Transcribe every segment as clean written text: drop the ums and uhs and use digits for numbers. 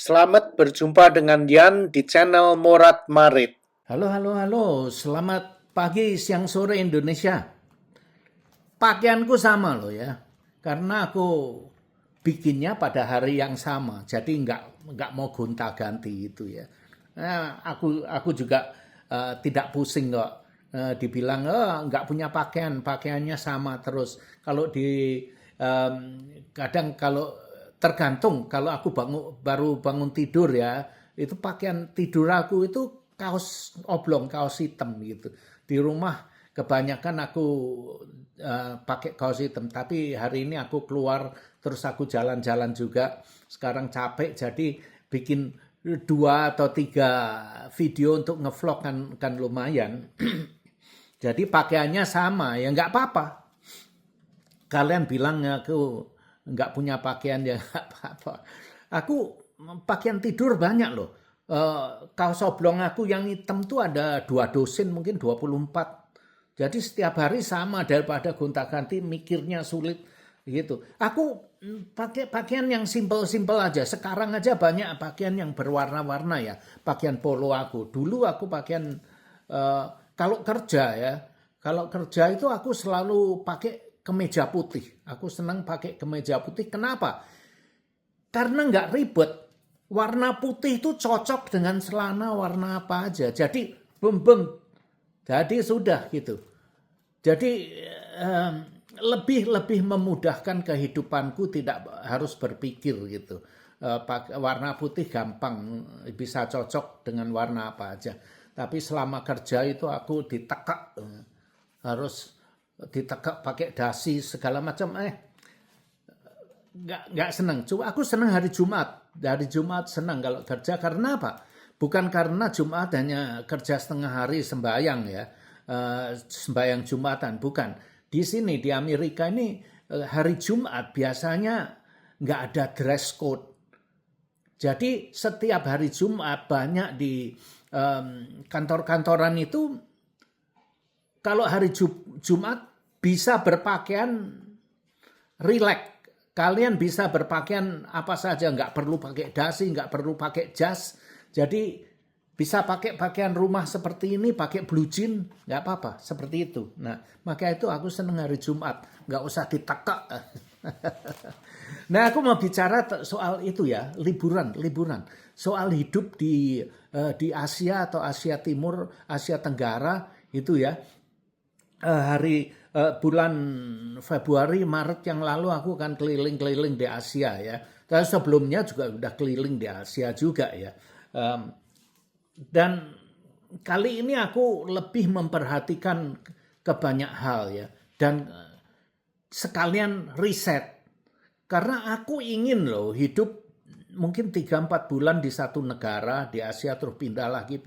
Selamat berjumpa dengan Dian di channel Morat Marit. Halo. Selamat pagi, siang, sore Indonesia. Pakaianku sama loh ya, karena aku bikinnya pada hari yang sama, jadi nggak mau gonta-ganti itu ya. Aku juga tidak pusing kok. Dibilang nggak punya pakaiannya sama terus. Kalau em, kadang kalau tergantung kalau aku baru bangun tidur ya, itu pakaian tidur aku itu kaos oblong, kaos hitam gitu. Di rumah kebanyakan aku pakai kaos hitam, tapi hari ini aku keluar terus aku jalan-jalan juga. Sekarang capek jadi bikin 2 atau 3 video untuk ngevlog kan lumayan. Jadi pakaiannya sama ya nggak apa-apa. Kalian bilang aku nggak punya pakaian ya nggak apa-apa. Aku pakaian tidur banyak loh. Kaos oblong aku yang hitam tuh ada 2 dosen, mungkin 24. Jadi setiap hari sama daripada gonta-ganti mikirnya sulit gitu. Aku pakai pakaian yang simpel-simpel aja. Sekarang aja banyak pakaian yang berwarna-warna ya. Pakaian polo aku. Dulu aku pakaian kalau kerja ya. Kalau kerja itu aku selalu pakai kemeja putih. Aku senang pakai kemeja putih. Kenapa? Karena nggak ribet. Warna putih itu cocok dengan celana warna apa aja. Jadi bem. Jadi sudah gitu. Jadi lebih memudahkan kehidupanku, tidak harus berpikir gitu. Warna putih gampang, bisa cocok dengan warna apa aja. Tapi selama kerja itu aku ditekak, harus ditekak pakai dasi segala macam. Nggak senang. Cuma aku senang hari Jumat. Hari Jumat senang kalau kerja karena apa? Bukan karena Jumat hanya kerja setengah hari sembahyang ya, sembahyang Jumatan, bukan. Di sini di Amerika ini hari Jumat biasanya nggak ada dress code. Jadi setiap hari Jumat banyak di kantor-kantoran itu kalau hari Jumat bisa berpakaian relax. Kalian bisa berpakaian apa saja, nggak perlu pakai dasi, nggak perlu pakai jas. Jadi bisa pakai pakaian rumah seperti ini, pakai blue jean, nggak apa-apa, seperti itu. Nah, maka itu aku senang hari Jumat, nggak usah ditekak. Nah, aku mau bicara soal itu ya, liburan. Soal hidup di Asia atau Asia Timur, Asia Tenggara itu ya. Bulan Februari, Maret yang lalu aku kan keliling-keliling di Asia ya. Dan sebelumnya juga udah keliling di Asia juga ya. Dan kali ini aku lebih memperhatikan ke banyak hal ya. Dan sekalian riset. Karena aku ingin loh hidup mungkin 3-4 bulan di satu negara di Asia terus pindah lagi.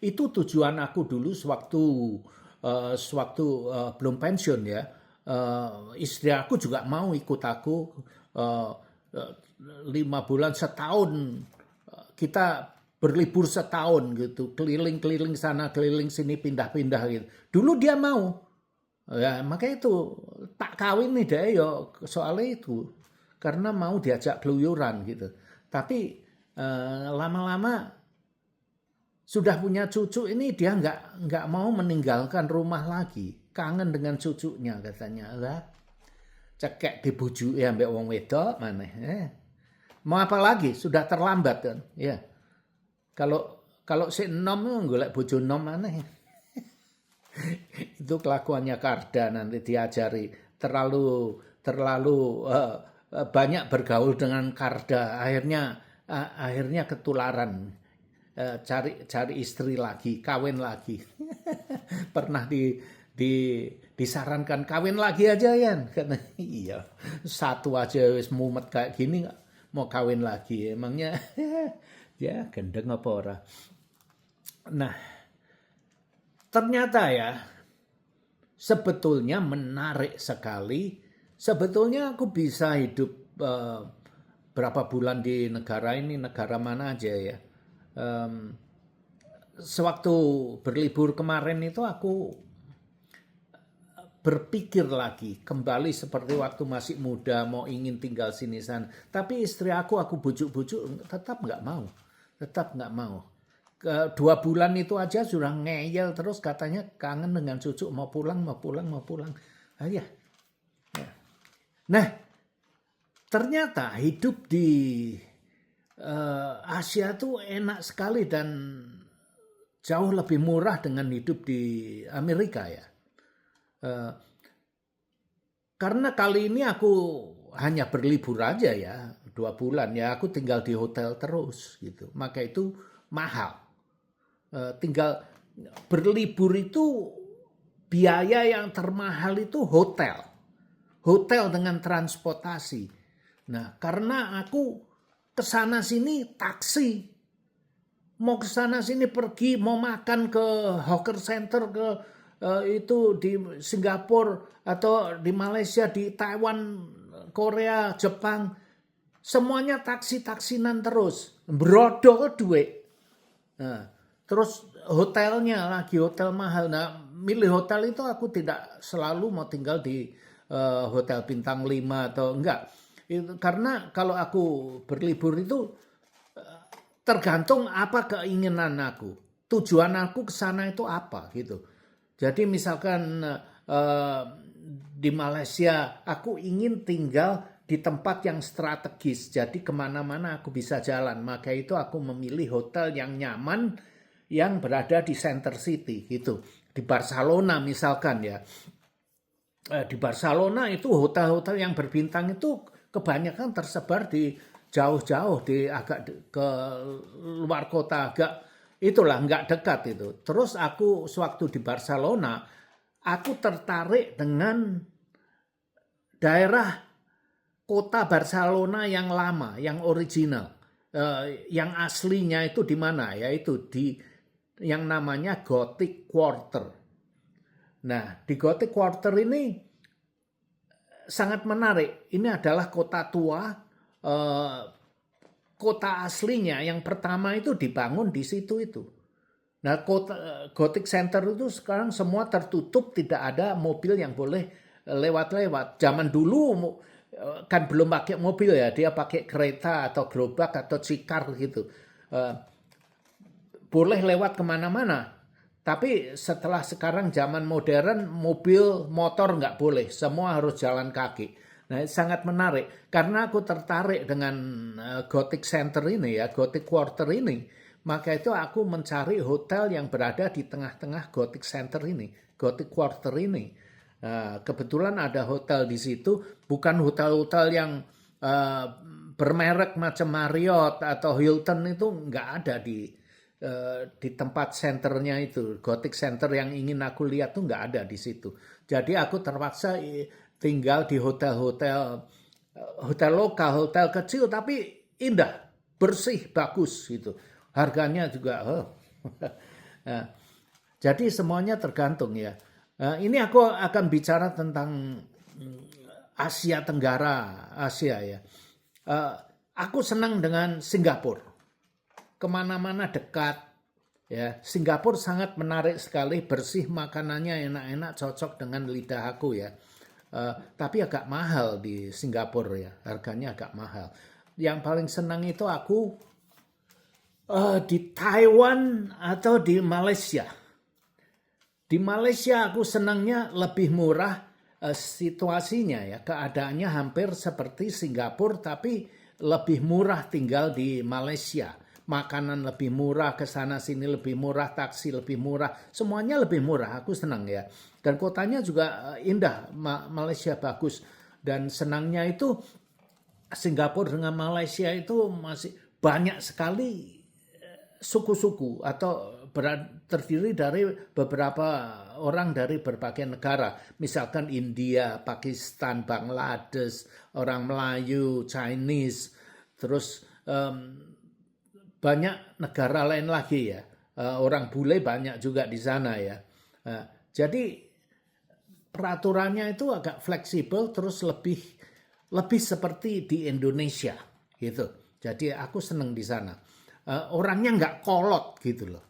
Itu tujuan aku dulu sewaktu belum pensiun ya. Istri aku juga mau ikut aku 5 bulan setahun, kita berlibur setahun gitu, keliling-keliling sana keliling sini pindah-pindah gitu. Dulu dia mau ya, makanya itu tak kawin nih deh yo soalnya itu karena mau diajak keluyuran gitu. Tapi lama-lama sudah punya cucu ini dia nggak mau meninggalkan rumah lagi, kangen dengan cucunya katanya lah. Cekek dibujuki ambek wong wedok maneh. Mau apa lagi? Sudah terlambat kan? Ya. Kalau si enom golek bojo enom maneh. Itu kelakuannya Karda nanti diajari terlalu banyak bergaul dengan Karda, akhirnya ketularan. Cari istri lagi, kawin lagi. Pernah disarankan kawin lagi aja ya, karena iya satu aja wis mumet kayak gini mau kawin lagi, emangnya ya gendeng apa ora. Nah, ternyata ya sebetulnya menarik sekali. Sebetulnya aku bisa hidup berapa bulan di negara ini, negara mana aja ya. Sewaktu berlibur kemarin itu aku berpikir lagi kembali seperti waktu masih muda mau ingin tinggal sini sana. Tapi istri aku bujuk-bujuk tetap nggak mau. 2 bulan itu aja sudah ngeyel terus katanya kangen dengan cucu mau pulang. Ah, ya. Nah, ternyata hidup di Asia tuh enak sekali dan jauh lebih murah dengan hidup di Amerika ya. Karena kali ini aku hanya berlibur aja ya 2 bulan ya, aku tinggal di hotel terus gitu. Maka itu mahal. Tinggal berlibur itu biaya yang termahal itu hotel dengan transportasi. Nah, karena aku kesana sini taksi, mau kesana sini pergi, mau makan ke hawker center ke itu di Singapura atau di Malaysia, di Taiwan, Korea, Jepang, semuanya taksinan terus, brodol duit. Nah, terus hotelnya lagi hotel mahal. Nah, milih hotel itu aku tidak selalu mau tinggal di hotel bintang 5 atau enggak. Karena kalau aku berlibur itu tergantung apa keinginan aku. Tujuan aku ke sana itu apa gitu. Jadi misalkan di Malaysia aku ingin tinggal di tempat yang strategis. Jadi kemana-mana aku bisa jalan. Maka itu aku memilih hotel yang nyaman yang berada di center city gitu. Di Barcelona misalkan ya. Di Barcelona itu hotel-hotel yang berbintang itu kebanyakan tersebar di jauh-jauh di agak ke luar kota, agak itulah nggak dekat itu. Terus aku sewaktu di Barcelona, aku tertarik dengan daerah kota Barcelona yang lama, yang original, yang aslinya itu di mana? Yaitu di yang namanya Gothic Quarter. Nah, di Gothic Quarter ini sangat menarik. Ini adalah kota tua, kota aslinya yang pertama itu dibangun di situ itu. Nah, Gothic Center itu sekarang semua tertutup, tidak ada mobil yang boleh lewat-lewat. Zaman dulu kan belum pakai mobil ya, dia pakai kereta atau gerobak atau cikar gitu. Boleh lewat kemana-mana. Tapi setelah sekarang zaman modern, mobil, motor nggak boleh. Semua harus jalan kaki. Nah, sangat menarik. Karena aku tertarik dengan Gothic Center ini ya, Gothic Quarter ini. Maka itu aku mencari hotel yang berada di tengah-tengah Gothic Center ini. Gothic Quarter ini. Kebetulan ada hotel di situ. Bukan hotel-hotel yang bermerek macam Marriott atau Hilton itu nggak ada di tempat senternya itu. Gothic Center yang ingin aku lihat tuh nggak ada di situ. Jadi aku terpaksa tinggal di hotel lokal, hotel kecil tapi indah, bersih, bagus gitu. Harganya juga nah, jadi semuanya tergantung ya. Ini aku akan bicara tentang Asia Tenggara, Asia ya. Aku senang dengan Singapura. Kemana-mana dekat ya. Singapura sangat menarik sekali, bersih, makanannya enak-enak, cocok dengan lidah aku ya. Tapi agak mahal di Singapura ya, harganya agak mahal. Yang paling senang itu aku di Taiwan atau di Malaysia. Di Malaysia aku senangnya lebih murah situasinya ya, keadaannya hampir seperti Singapura tapi lebih murah tinggal di Malaysia. Makanan lebih murah, ke sana sini lebih murah, taksi lebih murah, semuanya lebih murah. Aku senang ya. Dan kotanya juga indah, Malaysia bagus. Dan senangnya itu Singapura dengan Malaysia itu masih banyak sekali suku-suku atau terdiri dari beberapa orang dari berbagai negara. Misalkan India, Pakistan, Bangladesh, orang Melayu, Chinese, terus banyak negara lain lagi ya. Orang bule banyak juga di sana ya. Jadi peraturannya itu agak fleksibel terus lebih seperti di Indonesia gitu. Jadi aku senang di sana. Orangnya nggak kolot gitu loh.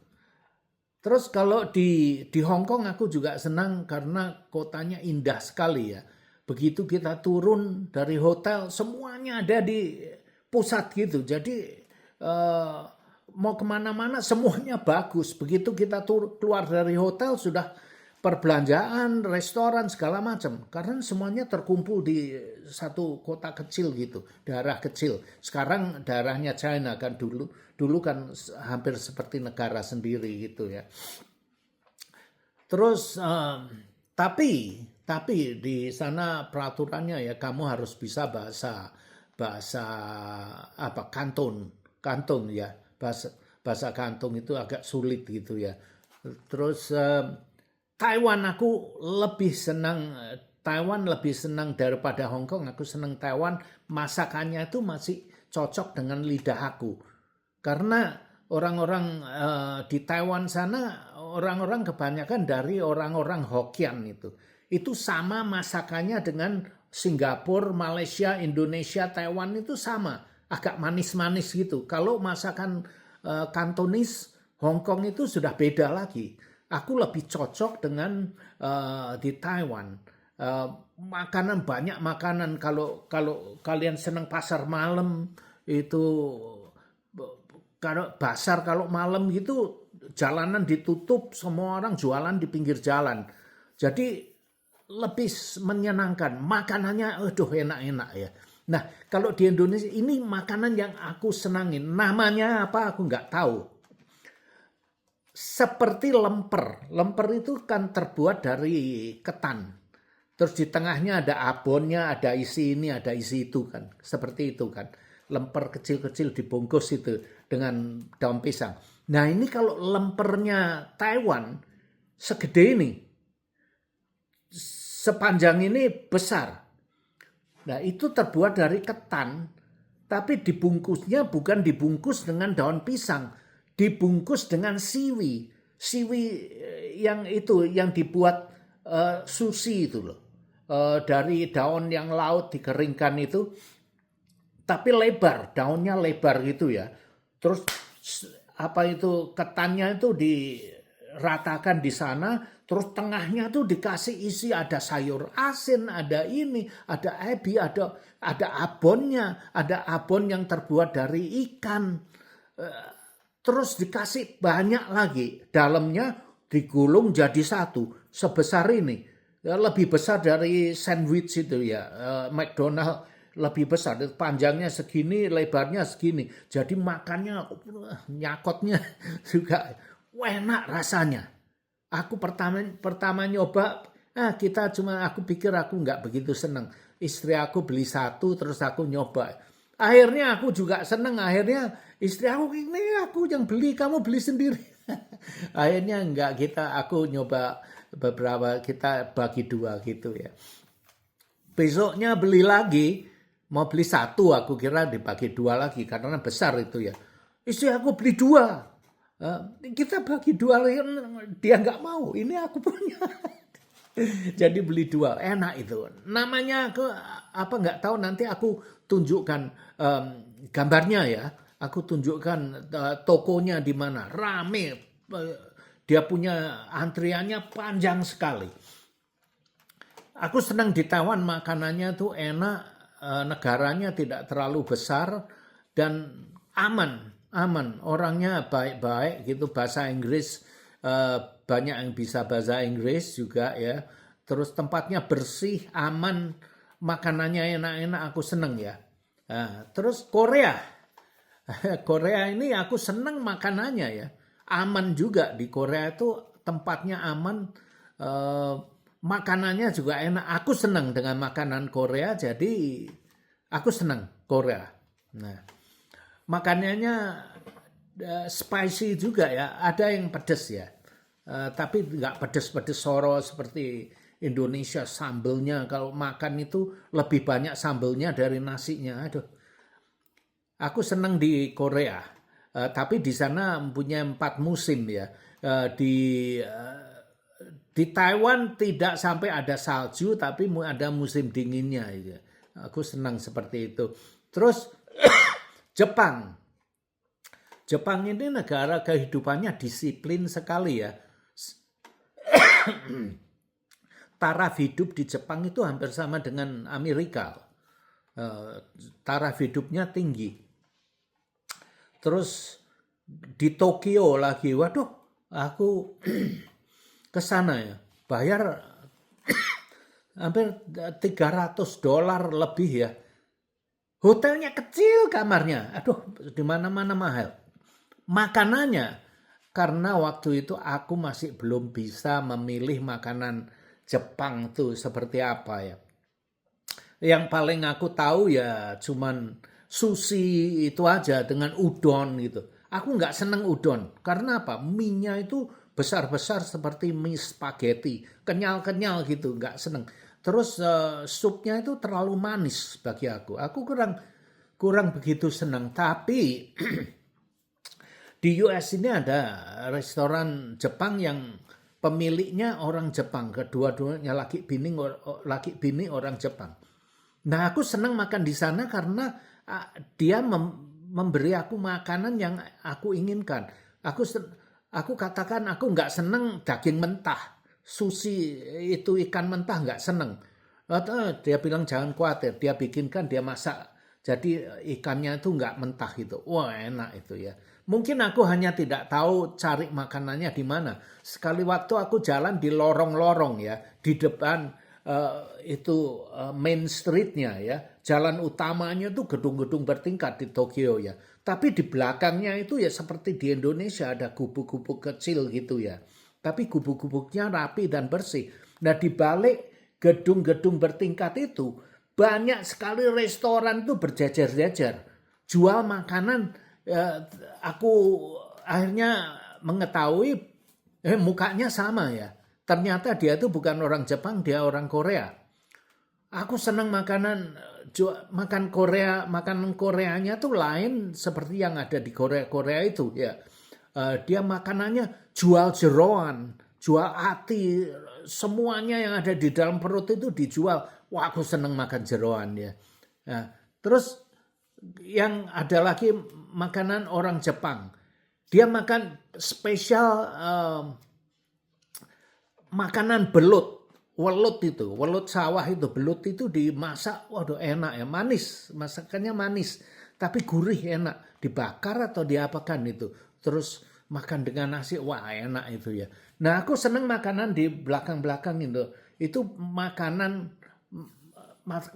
Terus kalau di Hong Kong aku juga senang karena kotanya indah sekali ya. Begitu kita turun dari hotel semuanya ada di pusat gitu. Jadi eh, mau kemana-mana semuanya bagus. Begitu kita keluar dari hotel sudah perbelanjaan, restoran segala macam. Karena semuanya terkumpul di satu kota kecil gitu, daerah kecil. Sekarang daerahnya China kan dulu kan hampir seperti negara sendiri gitu ya. Terus tapi di sana peraturannya ya kamu harus bisa bahasa bahasa apa Kanton ya, bahasa Kanton itu agak sulit gitu ya. Terus Taiwan aku lebih senang Taiwan lebih senang daripada Hong Kong. Aku senang Taiwan, masakannya itu masih cocok dengan lidah aku. Karena orang-orang di Taiwan sana, orang-orang kebanyakan dari orang-orang Hokkien itu. Itu sama masakannya dengan Singapura, Malaysia, Indonesia, Taiwan itu sama. Agak manis-manis gitu. Kalau masakan Kantonis, Hong Kong itu sudah beda lagi. Aku lebih cocok dengan di Taiwan. Makanan banyak makanan. Kalau kalian senang pasar malam itu, kalau malam gitu jalanan ditutup, semua orang jualan di pinggir jalan. Jadi lebih menyenangkan. Makanannya aduh enak-enak ya. Nah, kalau di Indonesia ini makanan yang aku senangin. Namanya apa aku nggak tahu. Seperti lemper. Lemper itu kan terbuat dari ketan. Terus di tengahnya ada abonnya, ada isi ini, ada isi itu kan. Seperti itu kan. Lemper kecil-kecil dibungkus itu dengan daun pisang. Nah ini kalau lempernya Taiwan segede ini. Sepanjang ini besar. Nah itu terbuat dari ketan. Tapi dibungkusnya bukan dibungkus dengan daun pisang. Dibungkus dengan siwi. Siwi yang itu yang dibuat sushi itu loh. Dari daun yang laut dikeringkan itu. Tapi lebar, daunnya lebar gitu ya. Terus apa itu ketannya itu diratakan di sana, terus tengahnya tuh dikasih isi ada sayur asin, ada ini, ada ebi, ada abonnya, ada abon yang terbuat dari ikan. Terus dikasih banyak lagi, dalamnya digulung jadi satu, sebesar ini. Lebih besar dari sandwich itu ya, McDonald lebih besar, panjangnya segini, lebarnya segini. Jadi makannya, nyakotnya juga enak rasanya. Aku pertama nyoba, aku pikir aku nggak begitu senang. Istri aku beli satu, terus aku nyoba. Akhirnya aku juga senang, akhirnya istri aku, ini aku yang beli, kamu beli sendiri. Akhirnya enggak, aku nyoba beberapa, kita bagi dua gitu ya. Besoknya beli lagi, mau beli satu aku kira dibagi dua lagi karena besar itu ya. Istri aku beli dua. Kita bagi dua lagi, dia nggak mau. Ini aku punya. Jadi beli dua, enak itu. Namanya apa nggak tahu, nanti aku tunjukkan gambarnya ya. Aku tunjukkan tokonya di mana. Rame. Dia punya antriannya panjang sekali. Aku senang di Taiwan, makanannya tuh enak. Negaranya tidak terlalu besar dan aman, orangnya baik-baik gitu, bahasa Inggris banyak yang bisa bahasa Inggris juga ya, terus tempatnya bersih, aman, makanannya enak-enak, aku seneng ya. Terus Korea ini aku seneng makanannya ya, aman juga. Di Korea itu tempatnya aman, makanannya juga enak. Aku senang dengan makanan Korea, jadi aku senang Korea. Nah, makanannya spicy juga ya. Ada yang pedas ya, tapi nggak pedas-pedas soro seperti Indonesia. Sambelnya kalau makan itu lebih banyak sambelnya dari nasinya. Aduh, aku senang di Korea. Tapi di sana punya 4 musim ya. Di Taiwan tidak sampai ada salju, tapi ada musim dinginnya. Gitu. Aku senang seperti itu. Terus Jepang. Jepang ini negara kehidupannya disiplin sekali ya. Taraf hidup di Jepang itu hampir sama dengan Amerika. Taraf hidupnya tinggi. Terus di Tokyo lagi, waduh, aku ke sana ya, bayar hampir $300 lebih ya. Hotelnya kecil kamarnya, aduh, di mana-mana mahal. Makanannya, karena waktu itu aku masih belum bisa memilih makanan Jepang tuh seperti apa ya. Yang paling aku tahu ya cuman sushi itu aja dengan udon gitu. Aku nggak seneng udon. Karena apa? Mie-nya itu besar-besar seperti mie spaghetti. Kenyal-kenyal gitu, nggak seneng. Terus supnya itu terlalu manis bagi aku. Aku kurang begitu senang. Tapi di US ini ada restoran Jepang yang pemiliknya orang Jepang. Kedua-duanya laki bini orang Jepang. Nah, aku senang makan di sana karena dia memberi aku makanan yang aku inginkan. Aku katakan aku nggak senang daging mentah. Sushi itu ikan mentah nggak senang. Dia bilang jangan khawatir, dia bikinkan, dia masak. Jadi ikannya itu nggak mentah gitu. Wah, enak itu ya. Mungkin aku hanya tidak tahu cari makanannya di mana. Sekali waktu aku jalan di lorong-lorong ya, di depan itu main streetnya ya, jalan utamanya itu gedung-gedung bertingkat di Tokyo ya. Tapi di belakangnya itu ya seperti di Indonesia ada gubuk-gubuk kecil gitu ya. Tapi gubuk-gubuknya rapi dan bersih. Nah di balik gedung-gedung bertingkat itu banyak sekali restoran itu berjajar-jajar. Jual makanan, aku akhirnya mengetahui mukanya sama ya. Ternyata dia itu bukan orang Jepang, dia orang Korea. Aku senang makanan Koreanya tuh lain seperti yang ada di Korea itu ya. Dia makanannya jual jeroan, jual hati, semuanya yang ada di dalam perut itu dijual. Wah, aku senang makan jeroan ya. Nah, terus yang ada lagi makanan orang Jepang. Dia makan spesial makanan belut, welut sawah itu, belut itu dimasak, waduh enak ya, manis, masakannya manis, tapi gurih enak, dibakar atau diapakan itu, terus makan dengan nasi, wah enak itu ya. Nah aku seneng makanan di belakang-belakang itu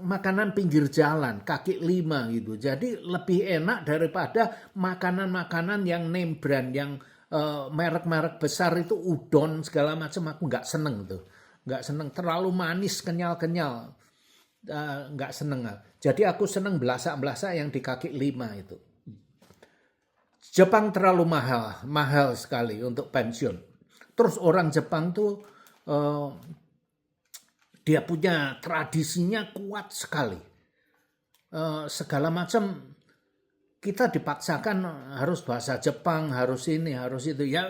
makanan pinggir jalan, kaki lima gitu, jadi lebih enak daripada makanan-makanan yang name brand, yang merek-merek besar itu udon segala macam aku nggak seneng tuh, nggak seneng, terlalu manis kenyal-kenyal, nggak seneng. Jadi aku seneng belasak-belasak yang di kaki lima itu. Jepang terlalu mahal sekali untuk pensiun. Terus orang Jepang tuh dia punya tradisinya kuat sekali, segala macam. Kita dipaksakan harus bahasa Jepang, harus ini, harus itu. Ya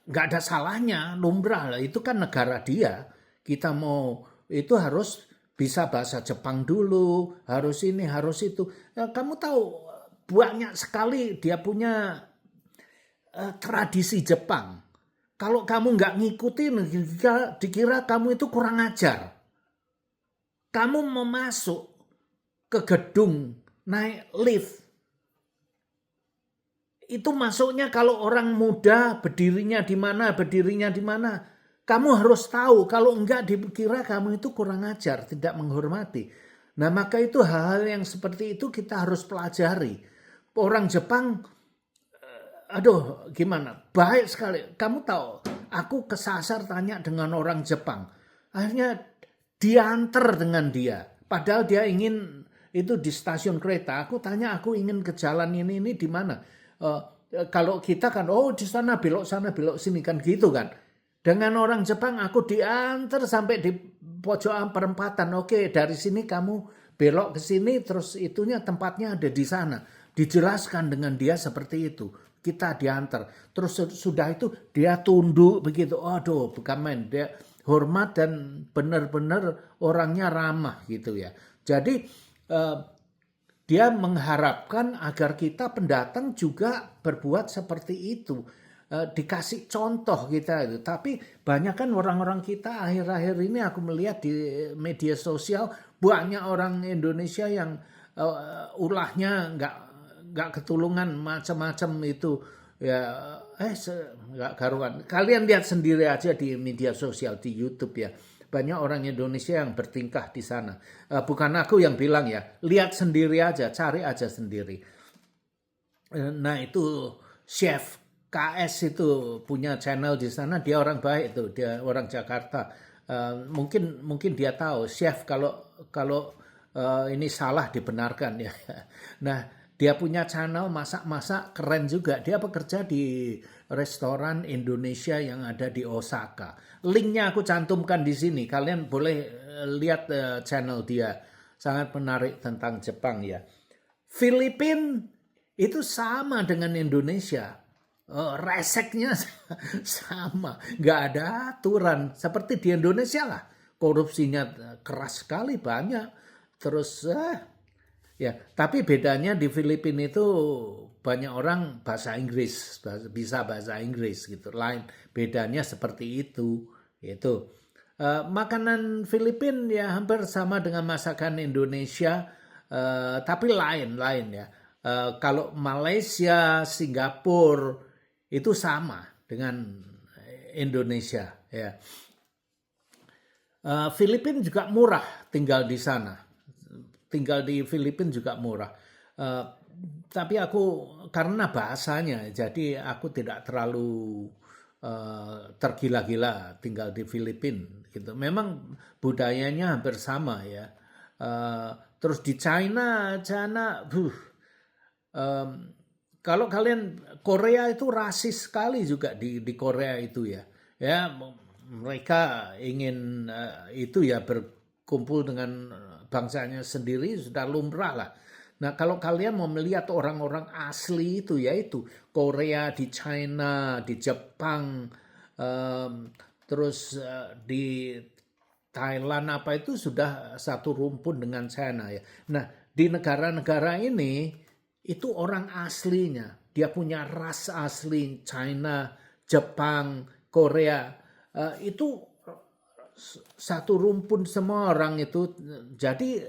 nggak ada salahnya, lumrah lah. Itu kan negara dia. Kita mau itu harus bisa bahasa Jepang dulu, harus ini, harus itu. Ya, kamu tahu banyak sekali dia punya tradisi Jepang. Kalau kamu nggak ngikutin, dikira kamu itu kurang ajar. Kamu mau masuk ke gedung, naik lift, itu masuknya kalau orang muda berdirinya di mana, kamu harus tahu, kalau enggak dikira kamu itu kurang ajar, tidak menghormati. Nah maka itu hal-hal yang seperti itu kita harus pelajari. Orang Jepang, aduh gimana, baik sekali. Kamu tahu, aku kesasar tanya dengan orang Jepang, akhirnya diantar dengan dia, padahal dia ingin itu di stasiun kereta. Aku tanya, aku ingin ke jalan ini di mana? Kalau kita kan, oh di sana belok sini kan gitu kan. Dengan orang Jepang aku diantar sampai di pojokan perempatan. Oke, dari sini kamu belok ke sini, terus itunya tempatnya ada di sana. Dijelaskan dengan dia seperti itu. Kita diantar. Terus sudah itu dia tunduk begitu. Aduh, bukan main. Dia hormat dan benar-benar orangnya ramah gitu ya. Jadi dia mengharapkan agar kita pendatang juga berbuat seperti itu. Dikasih contoh kita itu. Tapi banyak kan orang-orang kita akhir-akhir ini aku melihat di media sosial banyak orang Indonesia yang ulahnya nggak ketulungan macam-macam itu ya nggak karuan. Kalian lihat sendiri aja di media sosial di YouTube ya. Banyak orang Indonesia yang bertingkah di sana. Bukan aku yang bilang ya, lihat sendiri aja, cari aja sendiri. Nah itu Chef KS itu punya channel di sana, dia orang baik itu, dia orang Jakarta. Mungkin dia tahu Chef kalau ini salah dibenarkan ya. Nah dia punya channel masak-masak keren juga. Dia bekerja di restoran Indonesia yang ada di Osaka. Linknya aku cantumkan di sini. Kalian boleh lihat channel dia. Sangat menarik tentang Jepang ya. Filipina itu sama dengan Indonesia. Reseknya sama. Nggak ada aturan. Seperti di Indonesia lah. Korupsinya keras sekali banyak. Terus ya, tapi bedanya di Filipina itu banyak orang bahasa Inggris, bisa bahasa Inggris gitu. Lain bedanya seperti itu. Itu makanan Filipina ya hampir sama dengan masakan Indonesia, tapi lain ya. Kalau Malaysia, Singapura itu sama dengan Indonesia ya. Filipina juga murah tinggal di sana. Tinggal di Filipina juga murah. Tapi aku karena bahasanya, jadi aku tidak terlalu tergila-gila tinggal di Filipina gitu. Memang budayanya hampir sama ya. Terus di China, kalau kalian Korea itu rasis sekali juga di Korea itu ya. Ya mereka ingin itu ya berkumpul dengan bangsanya sendiri sudah lumrah lah. Nah kalau kalian mau melihat orang-orang asli itu yaitu Korea, di China, di Jepang, terus di Thailand apa itu sudah satu rumpun dengan China ya. Nah di negara-negara ini itu orang aslinya, dia punya ras asli China, Jepang, Korea itu satu rumpun semua orang itu. Jadi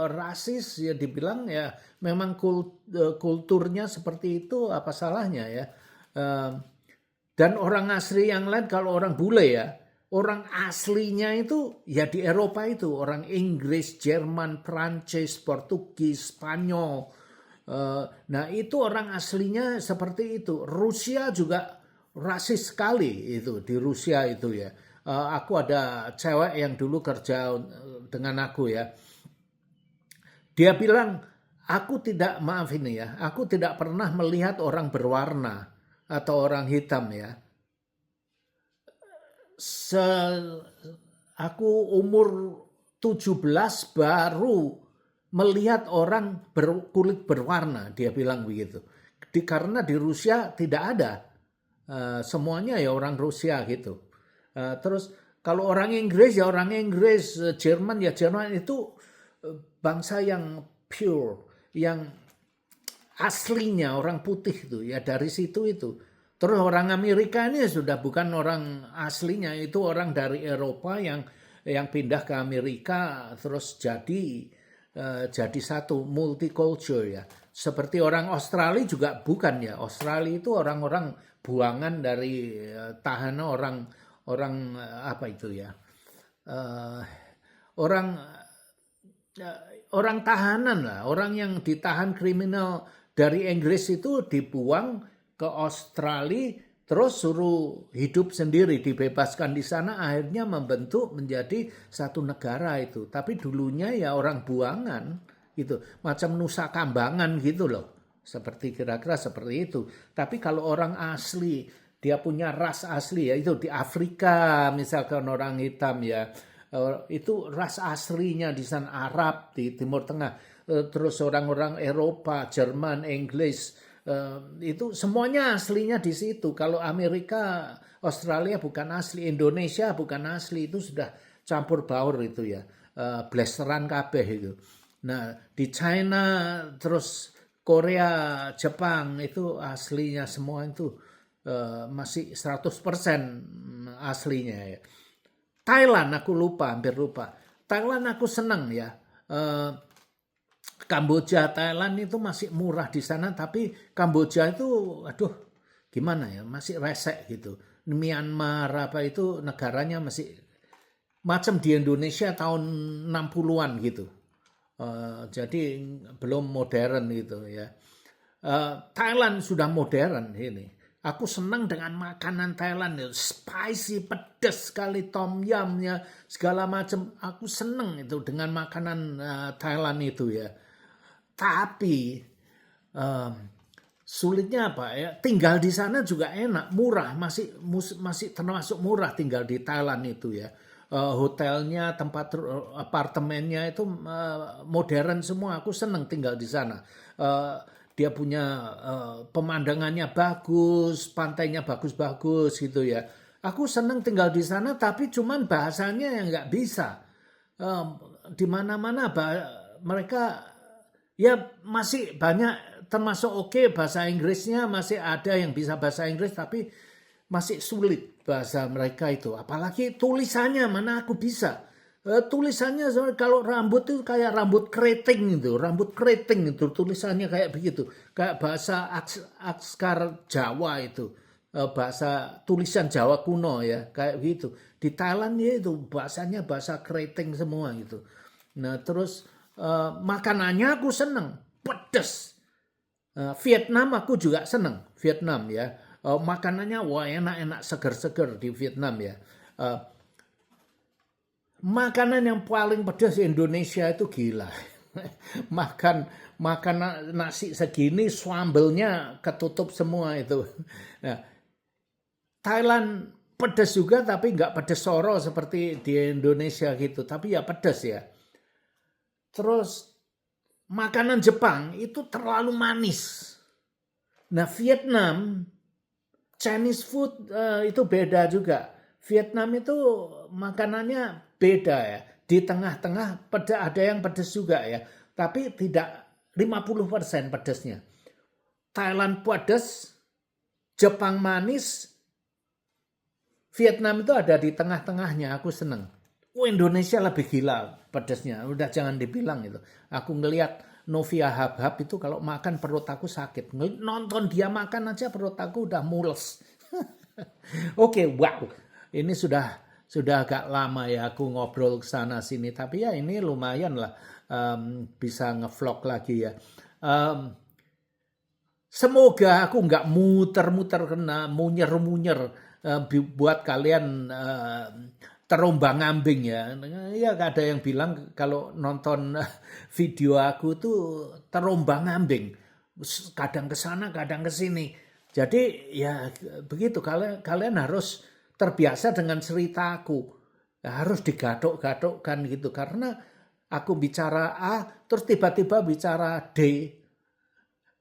rasis ya dibilang ya memang kulturnya seperti itu, apa salahnya ya. Dan orang asli yang lain kalau orang bule ya, orang aslinya itu ya di Eropa itu orang Inggris, Jerman, Prancis, Portugis, Spanyol. Nah itu orang aslinya seperti itu. Rusia juga rasis sekali itu di Rusia itu ya. Aku ada cewek yang dulu kerja dengan aku ya. Dia bilang, aku tidak pernah melihat orang berwarna atau orang hitam ya. Aku umur 17 baru melihat orang berkulit berwarna, dia bilang begitu. Karena di Rusia tidak ada. Semuanya ya orang Rusia gitu. Terus kalau orang Inggris ya orang Inggris, Jerman ya Jerman, itu bangsa yang pure, yang aslinya orang putih itu ya dari situ itu. Terus orang Amerika ini sudah bukan orang aslinya, itu orang dari Eropa yang pindah ke Amerika terus jadi satu multicultural ya. Seperti orang Australia juga bukan ya. Australia itu orang-orang buangan dari tahanan orang apa itu ya, orang tahanan lah, orang yang ditahan kriminal dari Inggris itu dibuang ke Australia terus suruh hidup sendiri, dibebaskan di sana, akhirnya membentuk menjadi satu negara itu. Tapi dulunya ya orang buangan gitu, macam Nusa Kambangan gitu loh, seperti kira-kira seperti itu. Tapi kalau orang asli, dia punya ras asli ya, itu di Afrika misalkan orang hitam ya, itu ras aslinya di sana, Arab di Timur Tengah, terus orang-orang Eropa, Jerman, Inggris, itu semuanya aslinya di situ. Kalau Amerika, Australia bukan asli, Indonesia bukan asli, itu sudah campur baur itu ya, blasteran kabeh itu. Nah, di China, terus Korea, Jepang itu aslinya semua itu masih 100% aslinya ya. Thailand aku lupa, hampir lupa. Thailand aku senang ya. Eh, Kamboja, Thailand itu masih murah di sana, tapi Kamboja itu, aduh, gimana ya, masih resek gitu. Myanmar apa itu negaranya masih macam di Indonesia tahun 60-an gitu. Jadi belum modern gitu ya. Thailand sudah modern ini. Aku senang dengan makanan Thailand itu, spicy, pedas sekali, tom yumnya segala macam. Aku senang itu dengan makanan Thailand itu ya. Tapi sulitnya apa ya? Tinggal di sana juga enak, murah, masih termasuk murah tinggal di Thailand itu ya. Hotelnya, tempat apartemennya itu modern semua. Aku senang tinggal di sana. Dia punya pemandangannya bagus, pantainya bagus-bagus gitu ya. Aku senang tinggal di sana, tapi cuman bahasanya yang nggak bisa. Di mana-mana mereka ya masih banyak termasuk oke bahasa Inggrisnya, masih ada yang bisa bahasa Inggris, tapi masih sulit bahasa mereka itu. Apalagi tulisannya mana aku bisa. Tulisannya kalau rambut itu kayak rambut keriting itu tulisannya kayak begitu, kayak bahasa Akskar Jawa itu, bahasa tulisan Jawa kuno ya kayak begitu. Di Thailand ya itu bahasanya bahasa keriting semua gitu. Nah terus makanannya aku seneng, pedas. Vietnam aku juga seneng, Vietnam ya. Makanannya wah enak-enak, seger-seger di Vietnam ya. Makanan yang paling pedas di Indonesia itu gila. makan nasi segini, sambelnya ketutup semua itu. Nah, Thailand pedas juga, tapi nggak pedas soro seperti di Indonesia gitu. Tapi ya pedas ya. Terus makanan Jepang itu terlalu manis. Nah Vietnam, Chinese food itu beda juga. Vietnam itu makanannya beda ya. Di tengah-tengah ada yang pedas juga ya. Tapi tidak 50% pedasnya. Thailand pedas, Jepang manis, Vietnam itu ada di tengah-tengahnya. Aku seneng. Indonesia lebih gila pedasnya. Udah jangan dibilang itu. Aku ngelihat Novia Hab-Hab itu kalau makan perut aku sakit. Nonton dia makan aja perut aku udah mules. Oke, wow. Ini sudah agak lama ya aku ngobrol ke sana sini, tapi ya ini lumayan lah bisa ngevlog lagi ya. Semoga aku nggak muter-muter kena munyer-munyer buat kalian terombang-ambing ya. Ya ada yang bilang kalau nonton video aku tuh terombang-ambing, kadang ke sana, kadang ke sini. Jadi ya begitu, kalian harus terbiasa dengan cerita aku. Harus digaduk-gadukkan gitu. Karena aku bicara A, terus tiba-tiba bicara D.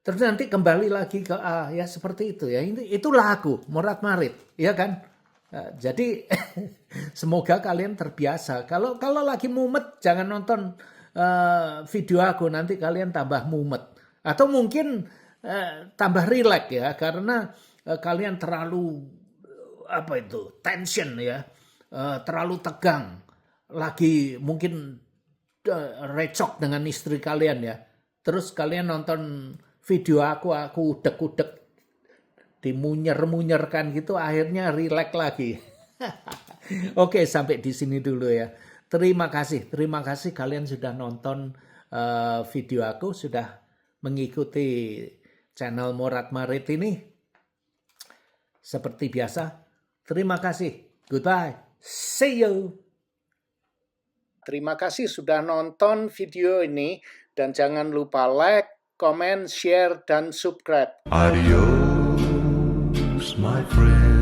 Terus nanti kembali lagi ke A. Ya seperti itu ya. Itulah aku, Morat Marit. Ya kan? Jadi semoga kalian terbiasa. Kalau lagi mumet, jangan nonton video aku. Nanti kalian tambah mumet. Atau mungkin tambah rileks ya. Karena kalian terlalu tension ya, terlalu tegang, lagi mungkin recok dengan istri kalian ya, terus kalian nonton video aku udek-udek, dimunyer-munyerkan gitu, akhirnya rileks lagi. Oke, sampai di sini dulu ya. Terima kasih kalian sudah nonton video aku, sudah mengikuti channel Morat Marit ini. Seperti biasa, terima kasih. Goodbye. See you. Terima kasih sudah nonton video ini dan jangan lupa like, comment, share, dan subscribe. Adios, my friend.